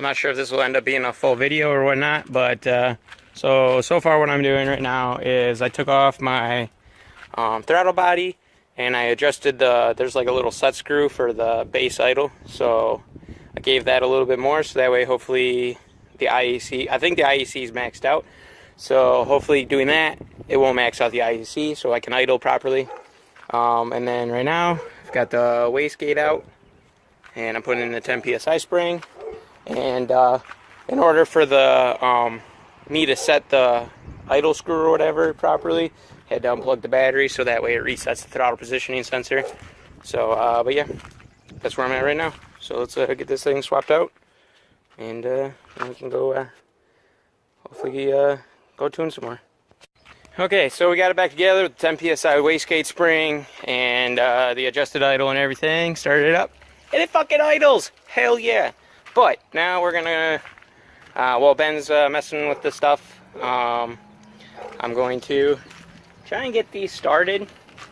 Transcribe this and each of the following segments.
not sure if this will end up being a full video or whatnot, but so far what I'm doing right now is I took off my throttle body and I adjusted there's like a little set screw for the base idle, so I gave that a little bit more, so that way hopefully the IEC, I think the IEC is maxed out, so hopefully doing that it won't max out the IEC so I can idle properly. And then right now I've got the wastegate out and I'm putting in the 10 psi spring, and in order for the me to set the idle screw or whatever properly, I had to unplug the battery so that way it resets the throttle positioning sensor. So but yeah, that's where I'm at right now. So let's get this thing swapped out, and we can go hopefully go tune some more. Okay, so we got it back together with the 10 psi wastegate spring and the adjusted idle and everything. Started it up and it fucking idles. Hell yeah. But now we're gonna while Ben's messing with the stuff, I'm going to try and get these started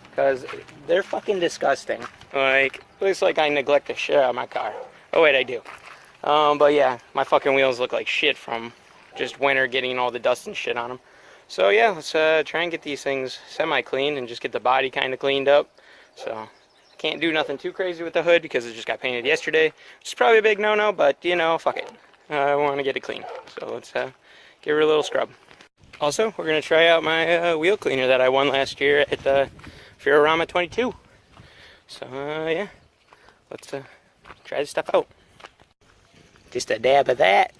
because they're fucking disgusting. Like, looks like I neglect the shit out of my car. Oh wait, I do. But yeah, my fucking wheels look like shit from just winter getting all the dust and shit on them. So yeah, let's try and get these things semi-clean and just get the body kind of cleaned up. So I can't do nothing too crazy with the hood because it just got painted yesterday, which is probably a big no-no, but you know, fuck it. I want to get it clean. So let's give her a little scrub. Also, we're going to try out my wheel cleaner that I won last year at the Fiero 22. So yeah, let's try this stuff out. Just a dab of that.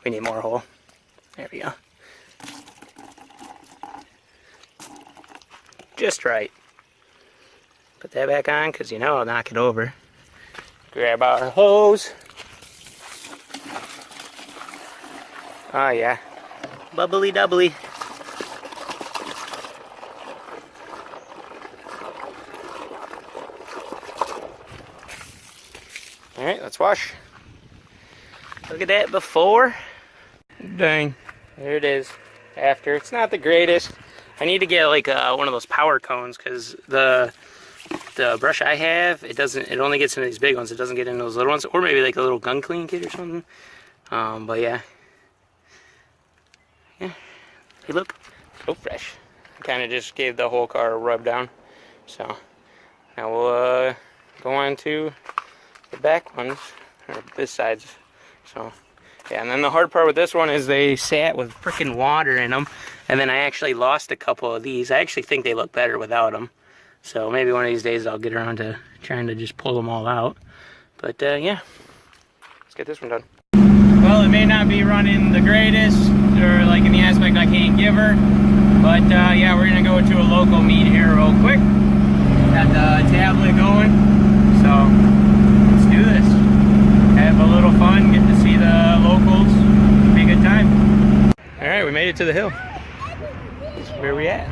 We need more hole. There we go. Just right. Put that back on because you know I'll knock it over. Grab our hose. Oh yeah. Bubbly doubly. Alright, let's wash. Look at that before. Dang. There it is. After. It's not the greatest. I need to get like one of those power cones because the brush I have, it only gets into these big ones. It doesn't get into those little ones, or maybe like a little gun clean kit or something. But yeah, hey look, so fresh. I kind of just gave the whole car a rub down. So now we'll go on to the back ones, or this side's. So yeah, and then the hard part with this one is they sat with freaking water in them, and then I actually lost a couple of these. I actually think they look better without them. So maybe one of these days I'll get around to trying to just pull them all out. But yeah, let's get this one done. Well, it may not be running the greatest, or like in the aspect I can't give her. But yeah, we're gonna go to a local meet here real quick. Got the tablet going. So let's do this. Have a little fun, get to see the locals. Be a good time. All right, we made it to the hill. This is where we at.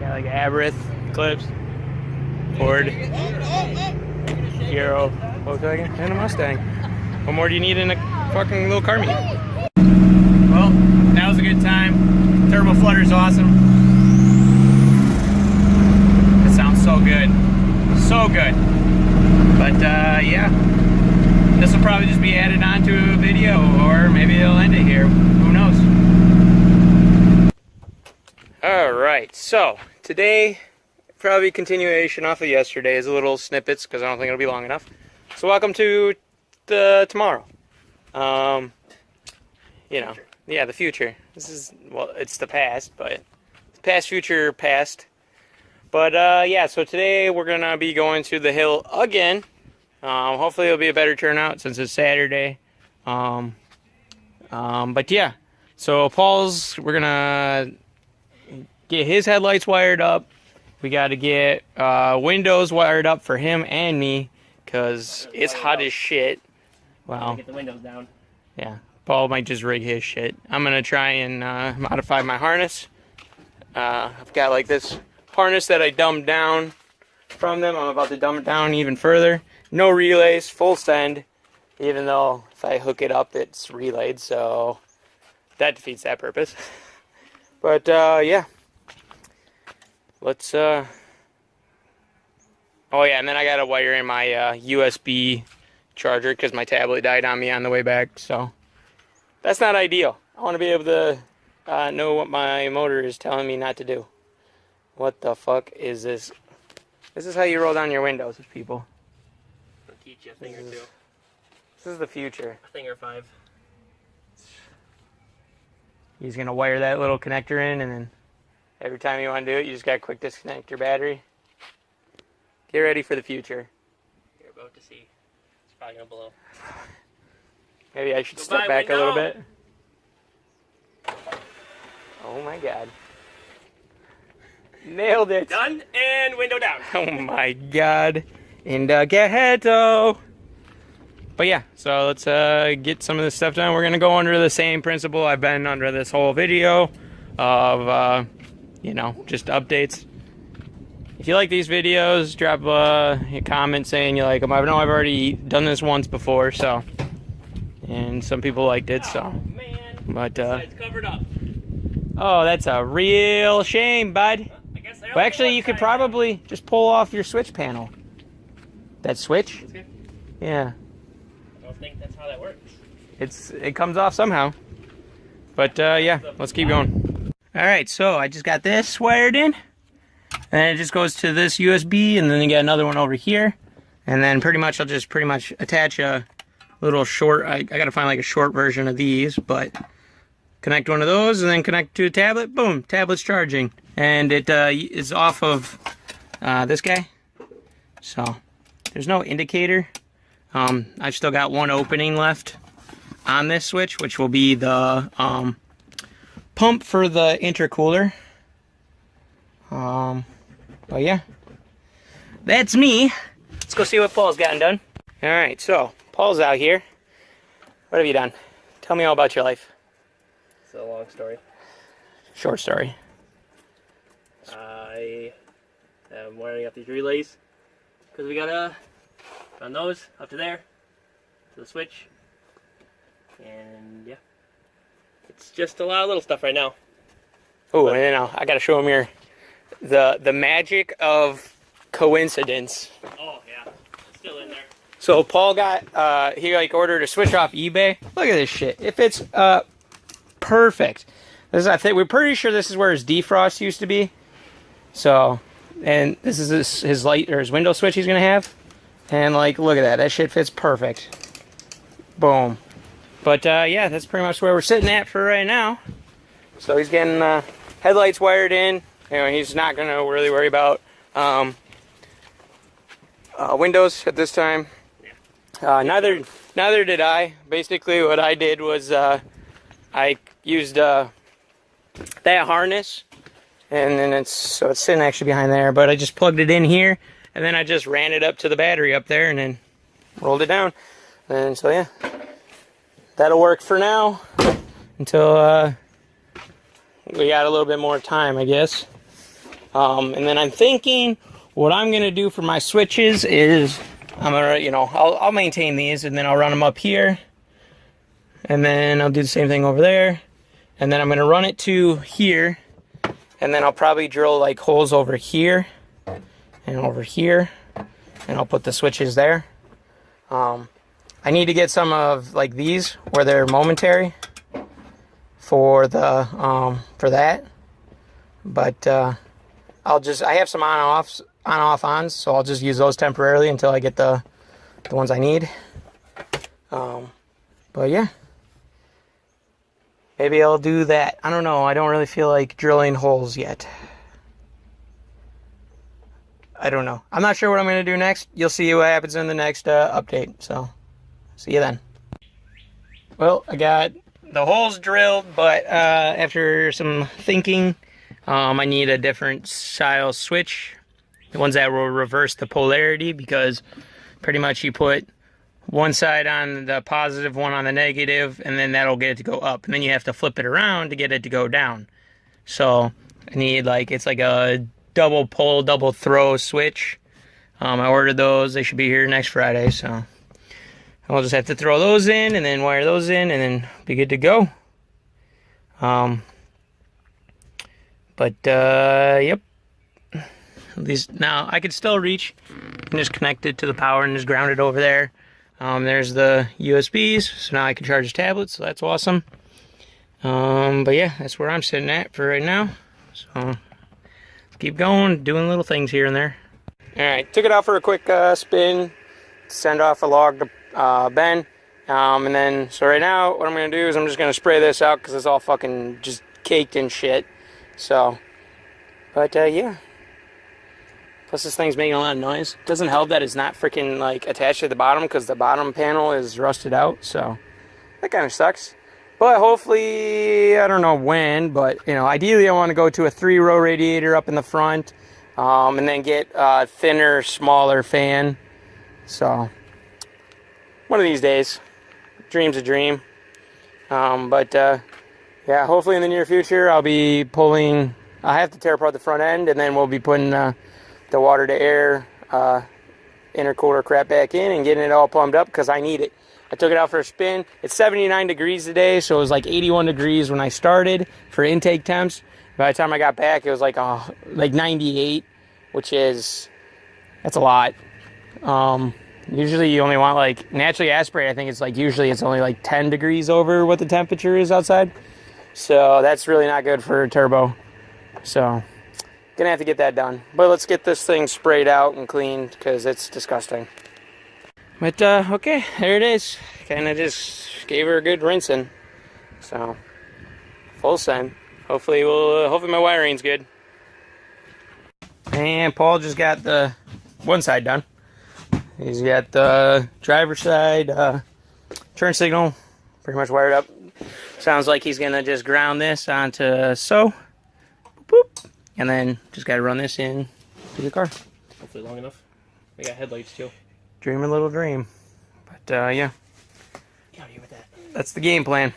Got like Aberith, Eclipse, Ford, Hero, Volkswagen, and a Mustang. What more do you need in a fucking little car meet? Well, that was a good time. Turbo flutter's awesome. It sounds so good. So good. But yeah, this will probably just be added onto a video, or maybe they'll end it here. Who knows? Alright, so today, probably continuation off of yesterday's, little snippets because I don't think it'll be long enough. So welcome to the tomorrow. You know, yeah, the future. This is, well, it's the past, but past, future, past. But yeah, so today we're gonna be going to the hill again. Hopefully it'll be a better turnout since it's Saturday. But yeah, so we're gonna get his headlights wired up. We got to get windows wired up for him and me because it's hot as shit. Well, get the windows down. Yeah, Paul might just rig his shit. I'm gonna try and modify my harness. I've got like this harness that I dumbed down from them. I'm about to dumb it down even further. No relays, full send. Even though if I hook it up, it's relayed, so that defeats that purpose. But yeah, let's oh yeah, and then I gotta wire in my USB charger because my tablet died on me on the way back, so that's not ideal. I want to be able to know what my motor is telling me not to do. What the fuck is this? This is how you roll down your windows, people. I'll teach you a thing or two. This is the future. A thing or five. He's gonna wire that little connector in, and then every time you want to do it, you just gotta quick disconnect your battery. Get ready for the future. You're about to see. It's probably gonna blow. Maybe I should step back a little bit. Oh my god. Nailed it. Done, and window down. Oh my god. Indicato. But yeah, so let's get some of this stuff done. We're going to go under the same principle I've been under this whole video of, you know, just updates. If you like these videos, drop a comment saying you like them. I know I've already done this once before, so. And some people liked it, so. Oh, man. But, It's covered up. Oh, that's a real shame, bud. I guess I Well, actually, you could probably just pull off your switch panel. That switch? Yeah. I don't think that's how that works. It comes off somehow. But yeah, let's keep going. Alright, so I just got this wired in. And it just goes to this USB, and then you got another one over here. And then I'll just attach a little short, I gotta find like a short version of these, but connect one of those and then connect to a tablet. Boom, tablet's charging. And it is off of this guy. So there's no indicator. I've still got one opening left on this switch, which will be the pump for the intercooler. But yeah, that's me. Let's go see what Paul's gotten done. All right, so Paul's out here. What have you done? Tell me all about your life. It's a long story. Short story. I am wiring up these relays because we gotta run those up to there to the switch, and yeah, it's just a lot of little stuff right now. Oh, and then I gotta show him the magic of coincidence. Oh yeah, it's still in there. So Paul got he like ordered a switch off eBay. Look at this shit. It fits perfect. I think we're pretty sure this is where his defrost used to be. So, and this is his light or his window switch he's gonna have. And like, look at that. That shit fits perfect. Boom. But yeah, that's pretty much where we're sitting at for right now. So he's getting headlights wired in. You know, he's not gonna really worry about windows at this time. Neither did I. Basically, what I did was I used that harness, and then it's sitting actually behind there. But I just plugged it in here, and then I just ran it up to the battery up there, and then rolled it down. And so yeah, that'll work for now until we got a little bit more time, I guess. And then I'm thinking what I'm gonna do for my switches is I'm gonna, you know, I'll maintain these, and then I'll run them up here, and then I'll do the same thing over there, and then I'm gonna run it to here, and then I'll probably drill like holes over here and over here, and I'll put the switches there. I need to get some of like these where they're momentary for the for that, but I have some on-off-ons, so I'll just use those temporarily until I get the ones I need. But yeah, maybe I'll do that. I don't know. I don't really feel like drilling holes yet. I don't know. I'm not sure what I'm going to do next. You'll see what happens in the next update. So, see you then. Well, I got the holes drilled, but after some thinking, I need a different style switch. The ones that will reverse the polarity, because pretty much you put one side on the positive, one on the negative, and then that'll get it to go up. And then you have to flip it around to get it to go down. So I need it's like a double pull, double throw switch. I ordered those. They should be here next Friday. So I'll just have to throw those in and then wire those in and then be good to go. But, yep. At least now I could still reach and just connect it to the power and just ground it over there. There's the USBs, so now I can charge the tablet, so that's awesome. But yeah, that's where I'm sitting at for right now. So, let's keep going, doing little things here and there. Alright, took it out for a quick spin, send off a log to Ben. And then, so right now, what I'm going to do is I'm just going to spray this out because it's all fucking just caked in shit. So, but yeah. Plus this thing's making a lot of noise. Doesn't help that it's not freaking like attached to the bottom because the bottom panel is rusted out. So, that kind of sucks. But hopefully, I don't know when, but you know, ideally I want to go to a 3-row radiator up in the front. And then get a thinner, smaller fan. So, one of these days. Dream's a dream. Yeah, hopefully in the near future I'll be pulling, I have to tear apart the front end, and then we'll be putting the water to air intercooler crap back in and getting it all plumbed up because I need it. I took it out for a spin. It's 79 degrees today, so it was like 81 degrees when I started for intake temps. By the time I got back, it was like 98, which is, that's a lot. Usually you only want like, naturally aspirated, I think it's like, usually it's only like 10 degrees over what the temperature is outside. So that's really not good for a turbo. So, gonna have to get that done. But let's get this thing sprayed out and cleaned because it's disgusting. But, okay, there it is. Kinda just gave her a good rinsing. So, full send. Hopefully my wiring's good. And Paul just got the one side done. He's got the driver's side turn signal pretty much wired up. Sounds like he's gonna just ground this onto so, boop, and then just gotta run this in to the car. Hopefully long enough. We got headlights too. Dream a little dream. But yeah. Get out of here with that. That's the game plan.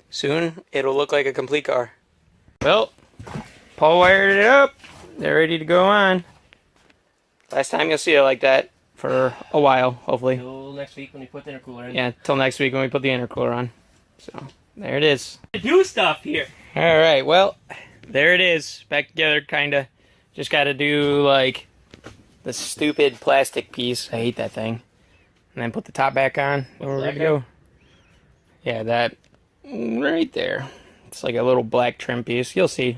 Soon it'll look like a complete car. Well, Paul wired it up. They're ready to go on. Last time you'll see it like that for a while, hopefully. Till next week when we put the intercooler in. Yeah, till next week when we put the intercooler on. So, there it is. Do stuff here. Alright, well, there it is. Back together, kinda. Just gotta do, like, the stupid plastic piece. I hate that thing. And then put the top back on. Then we're ready to go. Yeah, that right there. It's like a little black trim piece. You'll see.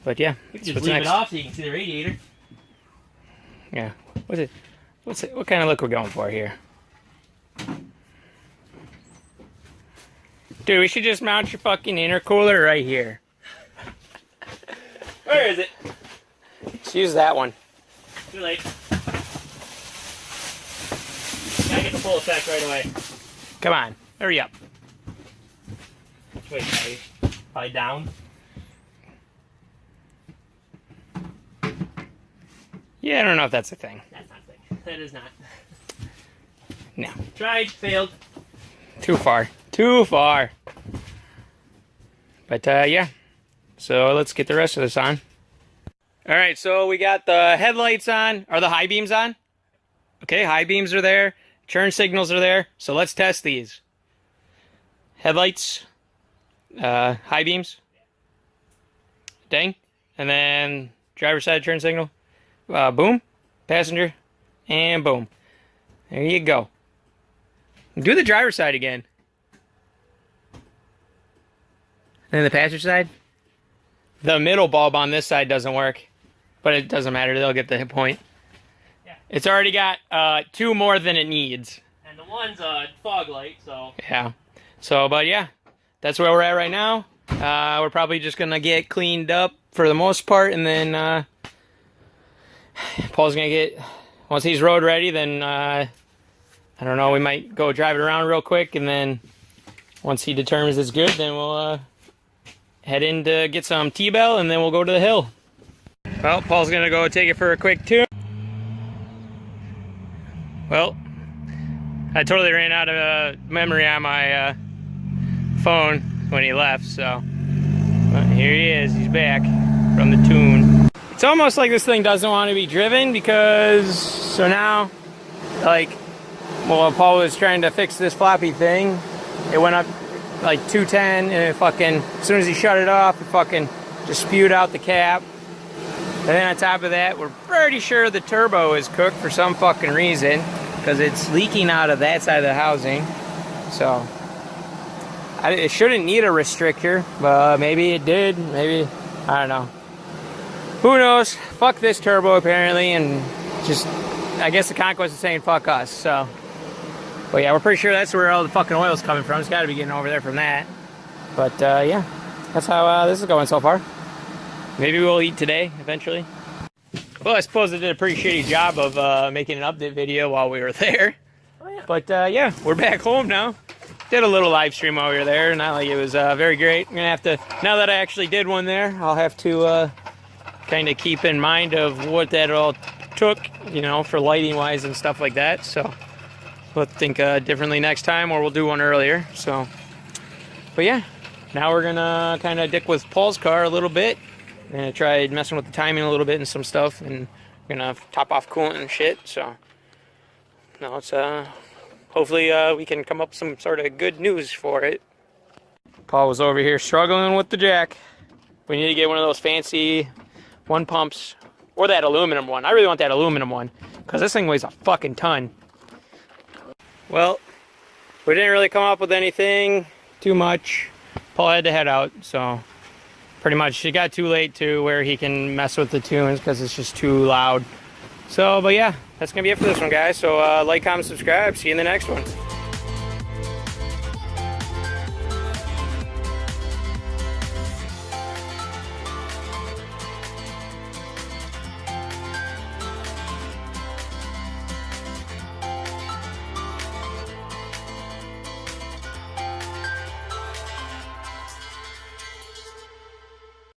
But yeah. You can just leave it off so you can see the radiator. Yeah. What kind of look we're going for here? Dude, we should just mount your fucking intercooler right here. Where is it? Let's use that one. Too late. Gotta get the full effect right away. Come on, hurry up. Wait, probably down. Yeah, I don't know if that's a thing. That's not a thing. That is not. No. Tried, failed. Too far. Too far. But, yeah. So, let's get the rest of this on. Alright, so we got the headlights on. Are the high beams on? Okay, high beams are there. Turn signals are there. So, let's test these. Headlights. High beams. Dang. And then, driver's side turn signal. Boom. Passenger. And boom. There you go. Do the driver's side again. And then the passenger side. The middle bulb on this side doesn't work. But it doesn't matter. They'll get the point. Yeah. It's already got 2 more than it needs. And the one's a fog light, so... Yeah. So, but yeah. That's where we're at right now. We're probably just going to get cleaned up for the most part. And then Paul's going to get... Once he's road ready, then... I don't know, we might go drive it around real quick, and then once he determines it's good, then we'll head in to get some T-Bell, and then we'll go to the hill. Well, Paul's going to go take it for a quick tune. Well, I totally ran out of memory on my phone when he left, so well, here he is. He's back from the tune. It's almost like this thing doesn't want to be driven because, so now, like, well, Paul was trying to fix this floppy thing. It went up like 210 and it fucking, as soon as he shut it off, it fucking just spewed out the cap. And then on top of that, we're pretty sure the turbo is cooked for some fucking reason, because it's leaking out of that side of the housing. So it shouldn't need a restrictor, but maybe it did. Maybe, I don't know. Who knows? Fuck this turbo apparently, and just, I guess the Conquest is saying fuck us. So, but yeah, we're pretty sure that's where all the fucking oil's coming from. It's got to be getting over there from that. But yeah, that's how this is going so far. Maybe we'll eat today eventually. Well, I suppose I did a pretty shitty job of making an update video while we were there. Oh, yeah. But yeah, we're back home now. Did a little live stream while we were there. Not like it was very great. I'm gonna have to, now that I actually did one there, I'll have to kind of keep in mind of what that all took, you know, for lighting wise and stuff like that. So we'll think differently next time, or we'll do one earlier. So, but yeah, now we're gonna kind of dick with Paul's car a little bit. I'm gonna try messing with the timing a little bit and some stuff, and we're gonna top off coolant and shit. So now it's hopefully we can come up with some sort of good news for it. Paul was over here struggling with the jack. We need to get one of those fancy one pumps, or that aluminum one. I really want that aluminum one, because this thing weighs a fucking ton. Well, we didn't really come up with anything too much. Paul had to head out, so pretty much it got too late to where he can mess with the tunes because it's just too loud. So, but yeah, that's gonna be it for this one, guys. So like, comment, subscribe. See you in the next one.